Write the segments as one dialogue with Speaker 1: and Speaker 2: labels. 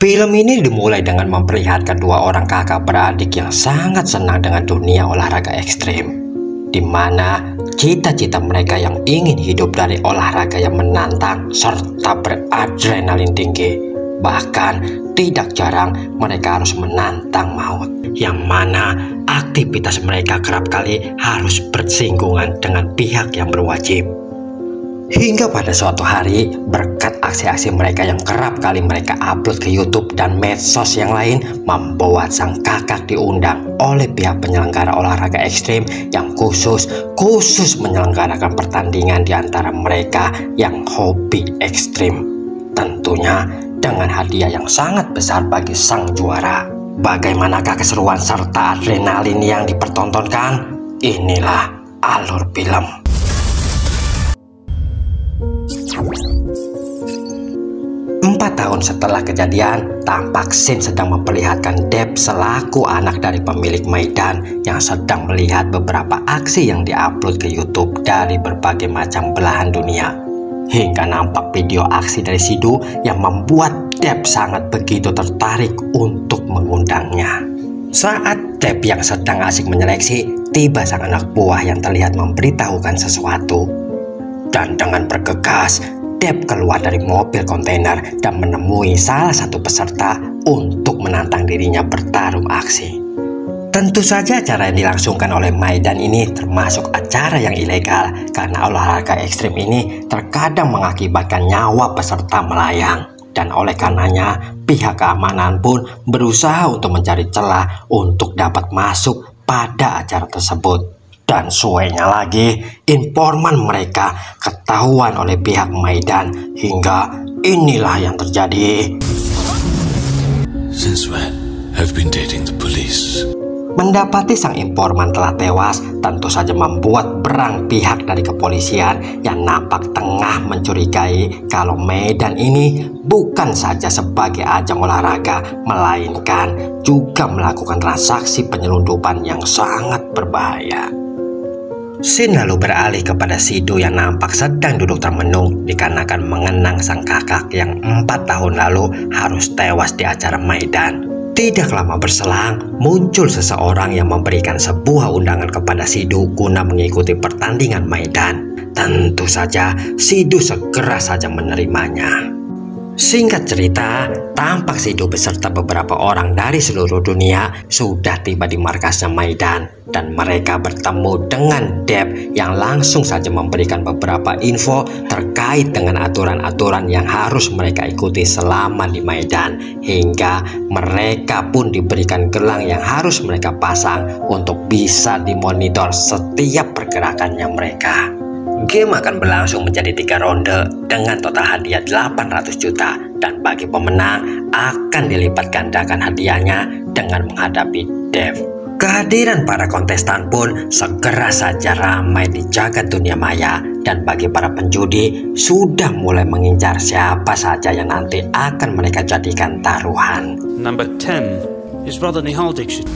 Speaker 1: Film ini dimulai dengan memperlihatkan dua orang kakak beradik yang sangat senang dengan dunia olahraga ekstrim, di mana cita-cita mereka yang ingin hidup dari olahraga yang menantang serta beradrenalin tinggi. Bahkan tidak jarang mereka harus menantang maut, yang mana aktivitas mereka kerap kali harus bersinggungan dengan pihak yang berwajib. Hingga pada suatu hari, berkat aksi-aksi mereka yang kerap kali mereka upload ke YouTube dan medsos yang lain, membuat sang kakak diundang oleh pihak penyelenggara olahraga ekstrim yang khusus menyelenggarakan pertandingan di antara mereka yang hobi ekstrim. Tentunya dengan hadiah yang sangat besar bagi sang juara. Bagaimanakah keseruan serta adrenalin yang dipertontonkan? Inilah alur film. 4 tahun setelah kejadian, tampak scene sedang memperlihatkan Deb selaku anak dari pemilik Maidan yang sedang melihat beberapa aksi yang diupload ke YouTube dari berbagai macam belahan dunia. Hingga nampak video aksi dari Sidhu yang membuat Deb sangat begitu tertarik untuk mengundangnya. Saat Deb yang sedang asik menyeleksi, tiba sang anak buah yang terlihat memberitahukan sesuatu. Dan dengan bergegas, Deb keluar dari mobil kontainer dan menemui salah satu peserta untuk menantang dirinya bertarung aksi. Tentu saja acara yang dilangsungkan oleh Maidan ini termasuk acara yang ilegal karena olahraga ekstrim ini terkadang mengakibatkan nyawa peserta melayang. Dan oleh karenanya pihak keamanan pun berusaha untuk mencari celah untuk dapat masuk pada acara tersebut. Dan suenya lagi, informan mereka ketahuan oleh pihak Maidan hingga inilah yang terjadi.
Speaker 2: Since when have been dating the police?
Speaker 1: Mendapati sang informan telah tewas, tentu saja membuat berang pihak dari kepolisian yang nampak tengah mencurigai kalau Maidan ini bukan saja sebagai ajang olahraga, melainkan juga melakukan transaksi penyelundupan yang sangat berbahaya. Scene lalu beralih kepada Sidhu yang nampak sedang duduk termenung dikarenakan mengenang sang kakak yang 4 tahun lalu harus tewas di acara Maidan. Tidak lama berselang, muncul seseorang yang memberikan sebuah undangan kepada Sidhu guna mengikuti pertandingan Maidan. Tentu saja Sidhu segera saja menerimanya. Singkat cerita, tampak Sidhu beserta beberapa orang dari seluruh dunia sudah tiba di markasnya Maidan dan mereka bertemu dengan Deb yang langsung saja memberikan beberapa info terkait dengan aturan-aturan yang harus mereka ikuti selama di Maidan, hingga mereka pun diberikan gelang yang harus mereka pasang untuk bisa dimonitor setiap pergerakannya mereka. Game akan berlangsung menjadi 3 ronde dengan total hadiah 800 juta dan bagi pemenang akan dilipat gandakan hadiahnya dengan menghadapi Deb. Kehadiran para kontestan pun segera saja ramai di jagat dunia maya dan bagi para penjudi sudah mulai mengincar siapa saja yang nanti akan mereka jadikan taruhan.
Speaker 3: Number 10 is Brother Nihal Dixit.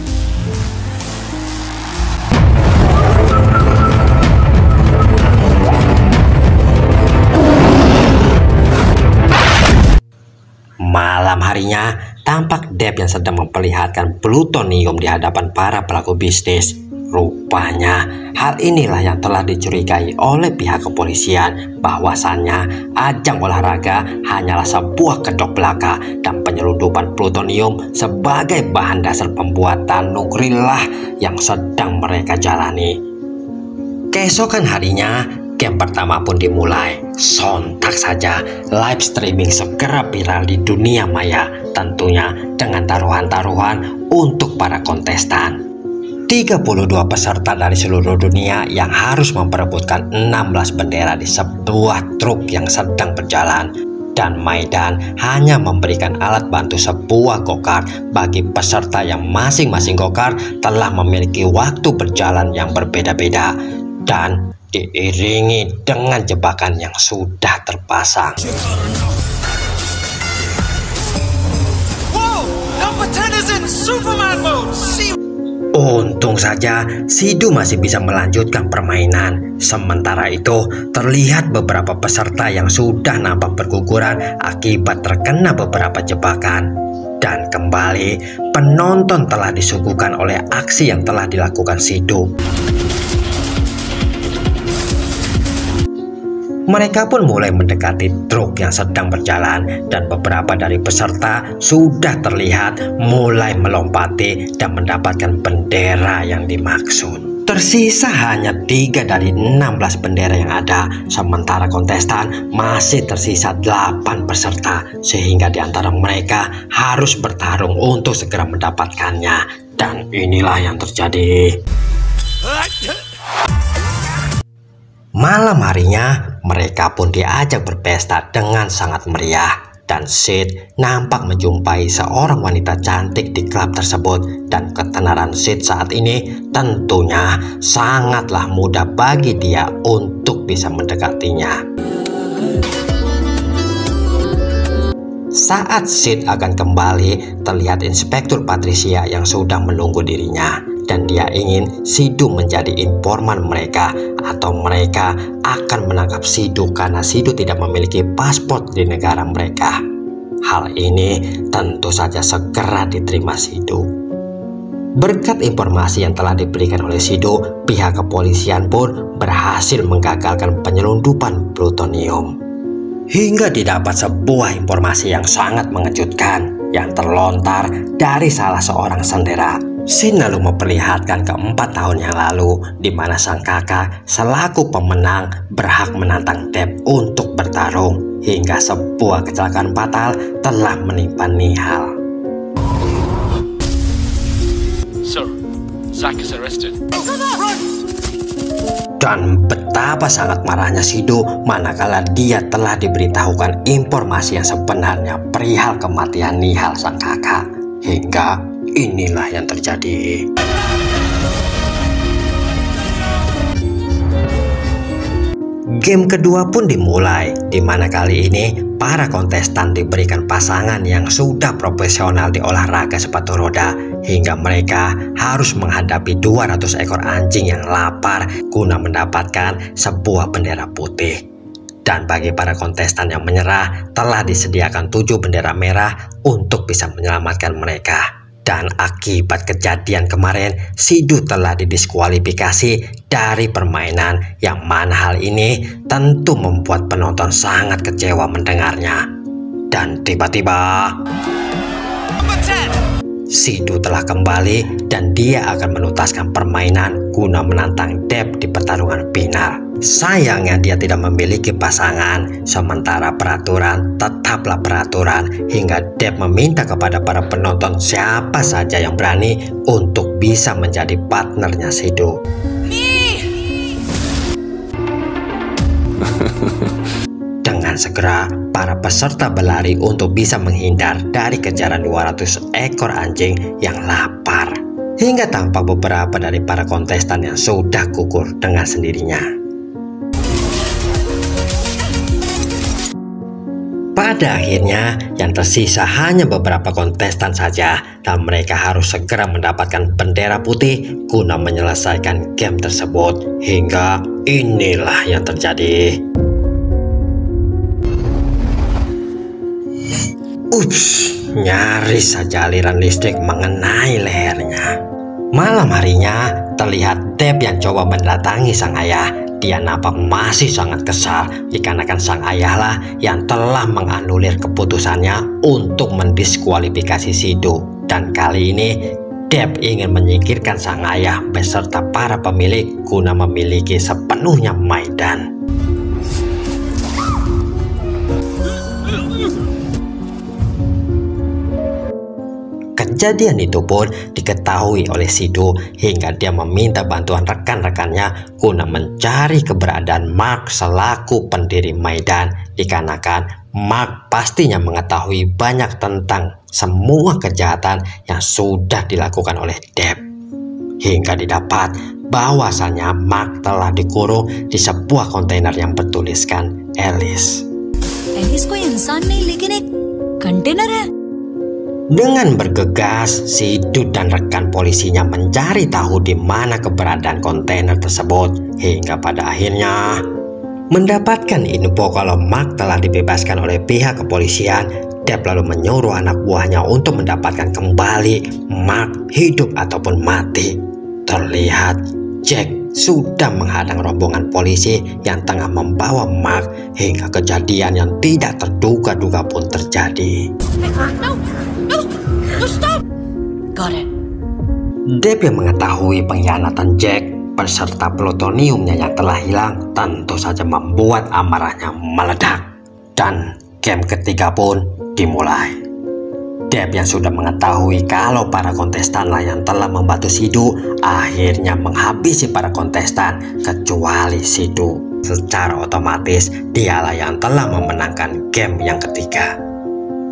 Speaker 1: Malam harinya, tampak Deb yang sedang memperlihatkan plutonium di hadapan para pelaku bisnis. Rupanya, hal inilah yang telah dicurigai oleh pihak kepolisian bahwasannya ajang olahraga hanyalah sebuah kedok belaka dan penyelundupan plutonium sebagai bahan dasar pembuatan nuklir lah yang sedang mereka jalani. Keesokan harinya, game pertama pun dimulai. Sontak saja live streaming segera viral di dunia maya, tentunya dengan taruhan-taruhan untuk para kontestan. 32 peserta dari seluruh dunia yang harus memperebutkan 16 bendera di sebuah truk yang sedang berjalan. Dan Maidan hanya memberikan alat bantu sebuah go-kart bagi peserta yang masing-masing go-kart telah memiliki waktu berjalan yang berbeda-beda dan diiringi dengan jebakan yang sudah terpasang.
Speaker 3: Whoa! Number 10 is in Superman mode!
Speaker 1: Untung saja Sidhu masih bisa melanjutkan permainan. Sementara itu terlihat beberapa peserta yang sudah nampak berguguran akibat terkena beberapa jebakan. Dan kembali penonton telah disuguhkan oleh aksi yang telah dilakukan Sido. Mereka pun mulai mendekati truk yang sedang berjalan dan beberapa dari peserta sudah terlihat mulai melompati dan mendapatkan bendera yang dimaksud. Tersisa hanya 3 dari 16 bendera yang ada, sementara kontestan masih tersisa 8 peserta, sehingga di antara mereka harus bertarung untuk segera mendapatkannya. Dan inilah yang terjadi. Malam harinya, mereka pun diajak berpesta dengan sangat meriah. Dan Sid nampak menjumpai seorang wanita cantik di klub tersebut. Dan ketenaran Sid saat ini tentunya sangatlah mudah bagi dia untuk bisa mendekatinya. Saat Sid akan kembali, terlihat Inspektur Patricia yang sudah menunggu dirinya. Dan dia ingin Sido menjadi informan mereka, atau mereka akan menangkap Sido karena Sido tidak memiliki paspor di negara mereka. Hal ini tentu saja segera diterima Sido. Berkat informasi yang telah diberikan oleh Sido, pihak kepolisian pun berhasil menggagalkan penyelundupan plutonium. Hingga didapat sebuah informasi yang sangat mengejutkan yang terlontar dari salah seorang sendera. Sin lalu memperlihatkan ke 4 tahun yang lalu, di mana sang kakak selaku pemenang berhak menantang Deb untuk bertarung, hingga sebuah kecelakaan fatal telah menimpa Nihal.
Speaker 2: Sir, Zack is arrested.
Speaker 1: Dan betapa sangat marahnya Sido manakala dia telah diberitahukan informasi yang sebenarnya perihal kematian Nihal sang kakak. Hingga inilah yang terjadi. Game kedua pun dimulai, di mana kali ini para kontestan diberikan pasangan yang sudah profesional di olahraga sepatu roda, hingga mereka harus menghadapi 200 ekor anjing yang lapar guna mendapatkan sebuah bendera putih. Dan bagi para kontestan yang menyerah, telah disediakan 7 bendera merah untuk bisa menyelamatkan mereka. Dan akibat kejadian kemarin, Sido telah didiskualifikasi dari permainan, yang mana hal ini tentu membuat penonton sangat kecewa mendengarnya. Dan tiba-tiba Sido telah kembali dan dia akan menuntaskan permainan guna menantang Deb di pertarungan final. Sayangnya dia tidak memiliki pasangan, sementara peraturan tetaplah peraturan, hingga Deb meminta kepada para penonton siapa saja yang berani untuk bisa menjadi partnernya Sido. Dengan segera, para peserta berlari untuk bisa menghindar dari kejaran 200 ekor anjing yang lapar. Hingga tampak beberapa dari para kontestan yang sudah gugur dengan sendirinya. Pada akhirnya, yang tersisa hanya beberapa kontestan saja, dan mereka harus segera mendapatkan bendera putih guna menyelesaikan game tersebut. Hingga inilah yang terjadi. Ups, nyaris saja aliran listrik mengenai lehernya. Malam harinya, terlihat Deb yang coba mendatangi sang ayah. Dia nampak masih sangat kesal dikarenakan sang ayahlah yang telah menganulir keputusannya untuk mendiskualifikasi Sido. Dan kali ini Deb ingin menyingkirkan sang ayah beserta para pemilik guna memiliki sepenuhnya Maidan. Kejadian itu pun diketahui oleh Sido hingga dia meminta bantuan rekan-rekannya guna mencari keberadaan Mark selaku pendiri Maidan, dikarenakan Mark pastinya mengetahui banyak tentang semua kejahatan yang sudah dilakukan oleh Deb. Hingga didapat bahwasannya Mark telah dikurung di sebuah kontainer yang bertuliskan Alice.
Speaker 4: Alice कोई इंसान नहीं लेकिन एक कंटेनर है.
Speaker 1: Dengan bergegas, Sido dan rekan polisinya mencari tahu di mana keberadaan kontainer tersebut, hingga pada akhirnya mendapatkan info kalau Mark telah dibebaskan oleh pihak kepolisian Deb lalu menyuruh anak buahnya untuk mendapatkan kembali Mark hidup ataupun mati. Terlihat Jack sudah menghadang rombongan polisi yang tengah membawa Mark hingga kejadian yang tidak terduga-duga pun terjadi.
Speaker 4: No, stop. Got it.
Speaker 1: Deb yang mengetahui pengkhianatan Jack beserta plutoniumnya yang telah hilang tentu saja membuat amarahnya meledak. Dan game ketiga pun dimulai. Deb yang sudah mengetahui kalau para kontestanlah yang telah membantu Sidu akhirnya menghabisi para kontestan kecuali Sidu. Secara otomatis dialah yang telah memenangkan game yang ketiga.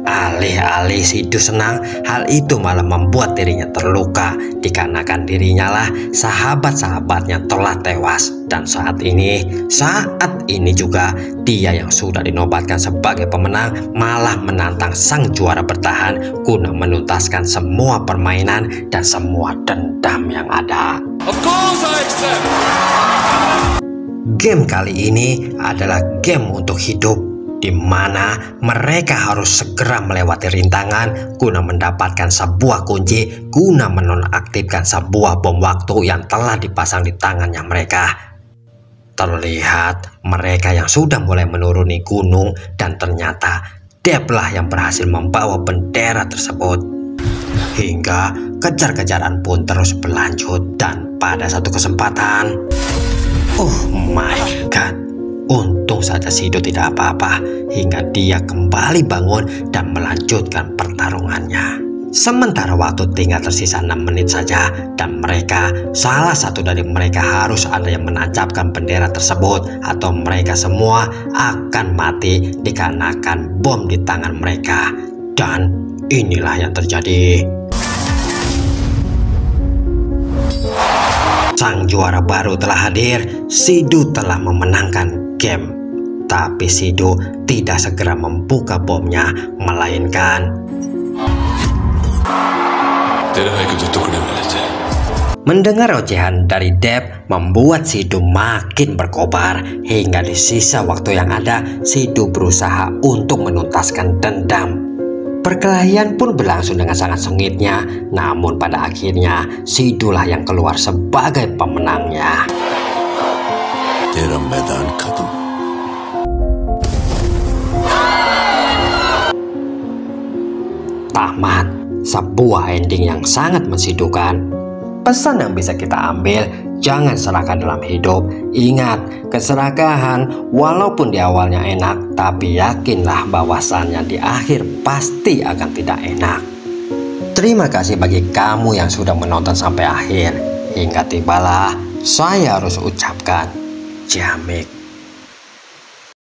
Speaker 1: Alih-alih Sidu senang, hal itu malah membuat dirinya terluka dikarenakan dirinya lah sahabat-sahabatnya telah tewas. Dan saat ini juga dia yang sudah dinobatkan sebagai pemenang malah menantang sang juara bertahan guna menuntaskan semua permainan dan semua dendam yang ada.
Speaker 3: Of course I accept.
Speaker 1: Game kali ini adalah game untuk hidup, di mana mereka harus segera melewati rintangan guna mendapatkan sebuah kunci guna menonaktifkan sebuah bom waktu yang telah dipasang di tangannya mereka. Terlihat mereka yang sudah mulai menuruni gunung dan ternyata Deb lah yang berhasil membawa bendera tersebut. Hingga kejar-kejaran pun terus berlanjut dan pada satu kesempatan, oh my god, untung saja Sidu tidak apa-apa hingga dia kembali bangun dan melanjutkan pertarungannya. Sementara waktu tinggal tersisa 6 menit saja dan salah satu dari mereka harus ada yang menancapkan bendera tersebut atau mereka semua akan mati dikarenakan bom di tangan mereka. Dan inilah yang terjadi. Sang juara baru telah hadir. Sidu telah memenangkan game. Tapi Sidu tidak segera membuka bomnya, melainkan mendengar ocehan dari Deb membuat Sidu makin berkobar hingga di sisa waktu yang ada Sidu berusaha untuk menuntaskan dendam. Perkelahian pun berlangsung dengan sangat sengitnya, namun pada akhirnya Sidu lah yang keluar sebagai pemenangnya. Tamat, sebuah ending yang sangat mensidukan. Pesan yang bisa kita ambil, jangan serakah dalam hidup. Ingat, keserakahan walaupun di awalnya enak, tapi yakinlah bahwasannya di akhir pasti akan tidak enak. Terima kasih bagi kamu yang sudah menonton sampai akhir. Hingga tibalah saya harus ucapkan Jamek.